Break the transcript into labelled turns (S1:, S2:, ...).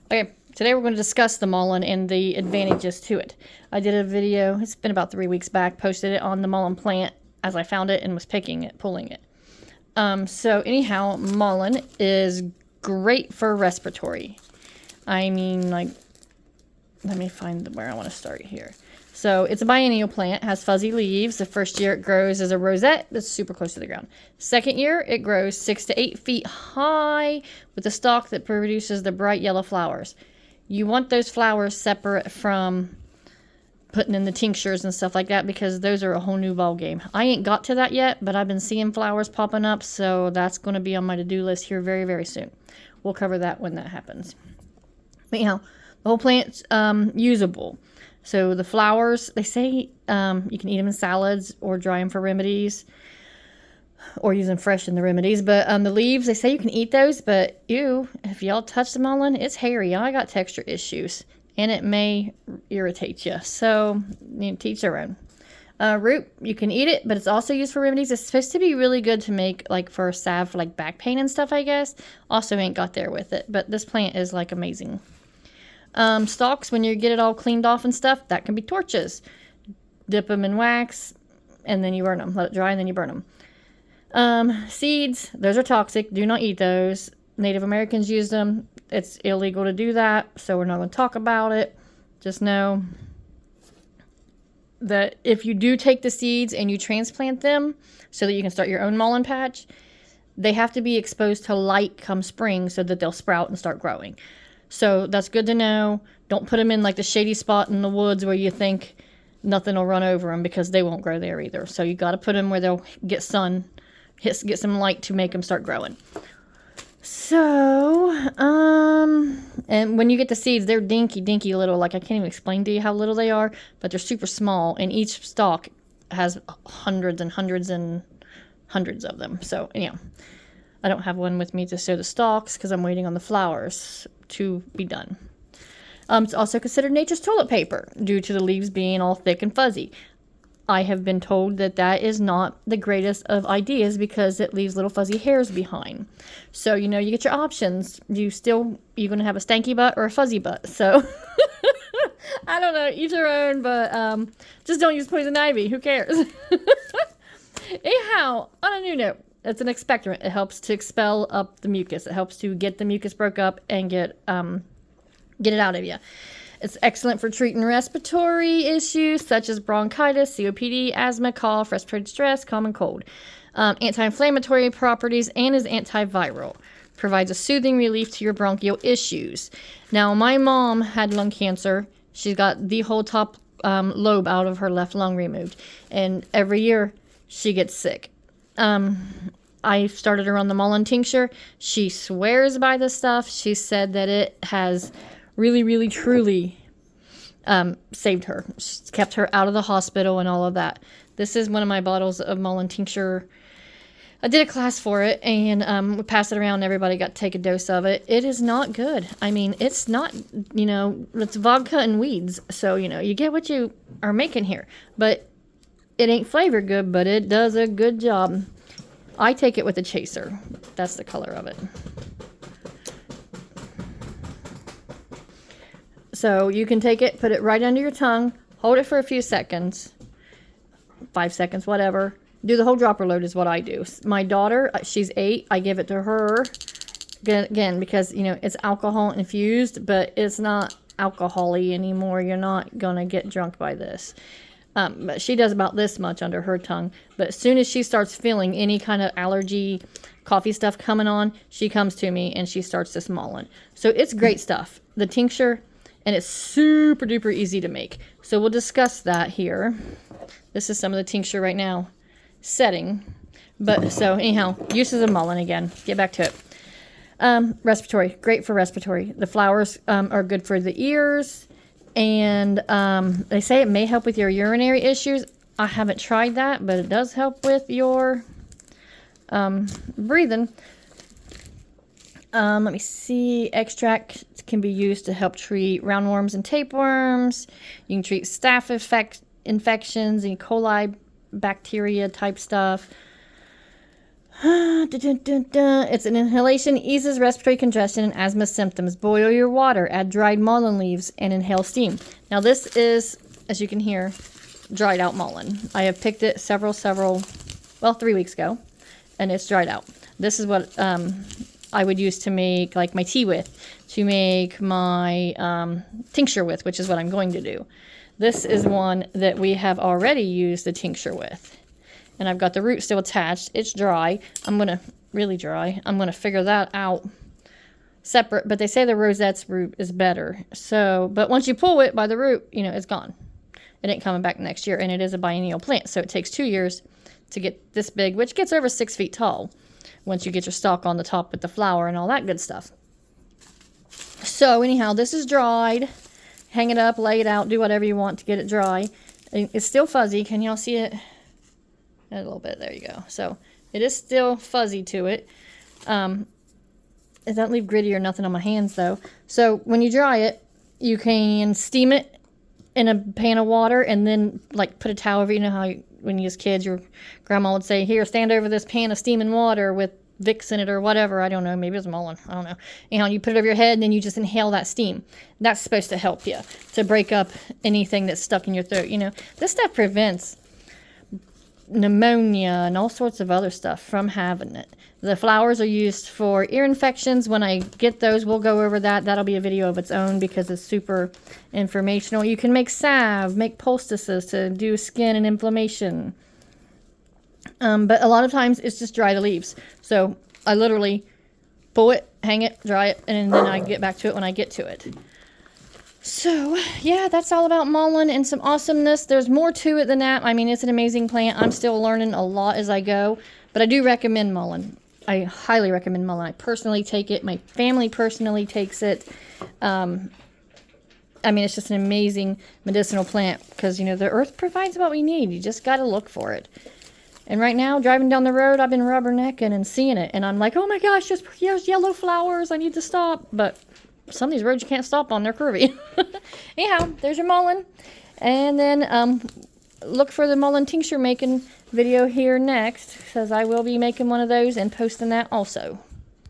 S1: Okay, today we're going to discuss the mullein and the advantages to it. I did a video, it's been about 3 weeks back, posted it on the mullein plant as I found it and was picking it, pulling it. So anyhow, mullein is great for respiratory. I mean, like, let me find where I want to start here. So it's a biennial plant, has fuzzy leaves. The first year it grows as a rosette that's super close to the ground. Second year it grows 6 to 8 feet high with a stalk that produces the bright yellow flowers. You want those flowers separate from putting in the tinctures and stuff like that because those are a whole new ball game. I ain't got to that yet, but I've been seeing flowers popping up, so that's going to be on my to-do list here very, very soon. We'll cover that when that happens. But anyhow, the whole plant's usable. So the flowers, they say you can eat them in salads or dry them for remedies or use them fresh in the remedies. But the leaves, they say you can eat those, but ew, if y'all touch the mullein, it's hairy. I got texture issues and it may irritate you. So you know, teach their own. Root, you can eat it, but it's also used for remedies. It's supposed to be really good to make like for salve for like back pain and stuff, I guess. Also ain't got there with it, but this plant is like amazing. Stalks, when you get it all cleaned off and stuff, that can be torches. Dip them in wax, and then you burn them. Let it dry, and then you burn them. Seeds, those are toxic. Do not eat those. Native Americans use them. It's illegal to do that, so we're not going to talk about it. Just know that if you do take the seeds and you transplant them so that you can start your own mullein patch, they have to be exposed to light come spring so that they'll sprout and start growing. So that's good to know. Don't put them in like the shady spot in the woods where you think nothing will run over them because they won't grow there either. So you got to put them where they'll get sun, get some light to make them start growing. So, and when you get the seeds, they're dinky little. Like I can't even explain to you how little they are, but they're super small. And each stalk has hundreds and hundreds and hundreds of them. So anyhow, I don't have one with me to show the stalks because I'm waiting on the flowers to be done. It's also considered nature's toilet paper due to the leaves being all thick and fuzzy. I have been told that that is not the greatest of ideas because it leaves little fuzzy hairs behind. So, you know, you get your options. You're going to have a stanky butt or a fuzzy butt. So, I don't know, each their own, but just don't use poison ivy. Who cares? Anyhow, on a new note, it's an expectorant. It helps to expel up the mucus. It helps to get the mucus broke up and get it out of you. It's excellent for treating respiratory issues such as bronchitis, COPD, asthma, cough, respiratory distress, common cold. Anti-inflammatory properties and is antiviral. Provides a soothing relief to your bronchial issues. Now, my mom had lung cancer. She's got the whole top lobe out of her left lung removed. And every year she gets sick. I started her on the mullein tincture. She swears by this stuff. She said that it has really, really, truly saved her. It's kept her out of the hospital and all of that. This is one of my bottles of mullein tincture. I did a class for it, and we passed it around, and everybody got to take a dose of it. It is not good. I mean, it's not, you know, it's vodka and weeds. So, you know, you get what you are making here. But it ain't flavored good, but it does a good job. I take it with a chaser. That's the color of it. So you can take it, put it right under your tongue, hold it for a few seconds, 5 seconds, whatever. Do the whole dropper load is what I do. My daughter, she's 8. I give it to her, again, because, you know, it's alcohol infused, but it's not alcohol-y anymore. You're not going to get drunk by this. But she does about this much under her tongue. But as soon as she starts feeling any kind of allergy, coffee stuff coming on, she comes to me and she starts this mullein. So it's great stuff. The tincture, and it's super duper easy to make. So we'll discuss that here. This is some of the tincture right now setting. But so anyhow, uses of mullein again. Get back to it. Respiratory, great for respiratory. The flowers are good for the ears. And they say it may help with your urinary issues. I haven't tried that, but it does help with your breathing. Let me see. Extract can be used to help treat roundworms and tapeworms. You can treat staph infections, E. coli bacteria type stuff. It's an inhalation, eases respiratory congestion and asthma symptoms. Boil your water, add dried mullein leaves, and inhale steam. Now this is, as you can hear, dried out mullein. I have picked it several, 3 weeks ago, and it's dried out. This is what I would use to make like my tea with, to make my tincture with, which is what I'm going to do. This is one that we have already used the tincture with. And I've got the root still attached. It's dry. Really dry. I'm going to figure that out separate. But they say the rosette's root is better. So, but once you pull it by the root, you know, it's gone. It ain't coming back next year. And it is a biennial plant. So it takes 2 years to get this big, which gets over 6 feet tall once you get your stalk on the top with the flower and all that good stuff. So anyhow, this is dried. Hang it up, lay it out, do whatever you want to get it dry. It's still fuzzy. Can y'all see it? A little bit. There you go. So it is still fuzzy to it. It doesn't leave gritty or nothing on my hands though. So when you dry it, you can steam it in a pan of water and then like put a towel over. You know how when you was kids, your grandma would say, "Here, stand over this pan of steaming water with Vicks in it," or whatever. I don't know. Maybe it was Mullein. I don't know. Anyhow, you put it over your head and then you just inhale that steam. That's supposed to help you to break up anything that's stuck in your throat. You know, this stuff prevents pneumonia and all sorts of other stuff from having it. The flowers are used for ear infections. When I get those, we'll go over that. That'll be a video of its own because it's super informational. You can make salve, make poultices to do skin and inflammation. But a lot of times it's just dry the leaves. So I literally pull it, hang it, dry it, and then I get back to it when I get to it. So, yeah, that's all about mullein and some awesomeness. There's more to it than that. I mean, it's an amazing plant. I'm still learning a lot as I go. But I do recommend mullein. I highly recommend mullein. I personally take it. My family personally takes it. I mean, it's just an amazing medicinal plant because, you know, the earth provides what we need. You just got to look for it. And right now, driving down the road, I've been rubbernecking and seeing it. And I'm like, oh my gosh, there's yellow flowers. I need to stop. But some of these roads you can't stop on. They're curvy. Anyhow, there's your mullein. And then look for the mullein tincture making video here next, because I will be making one of those and posting that also.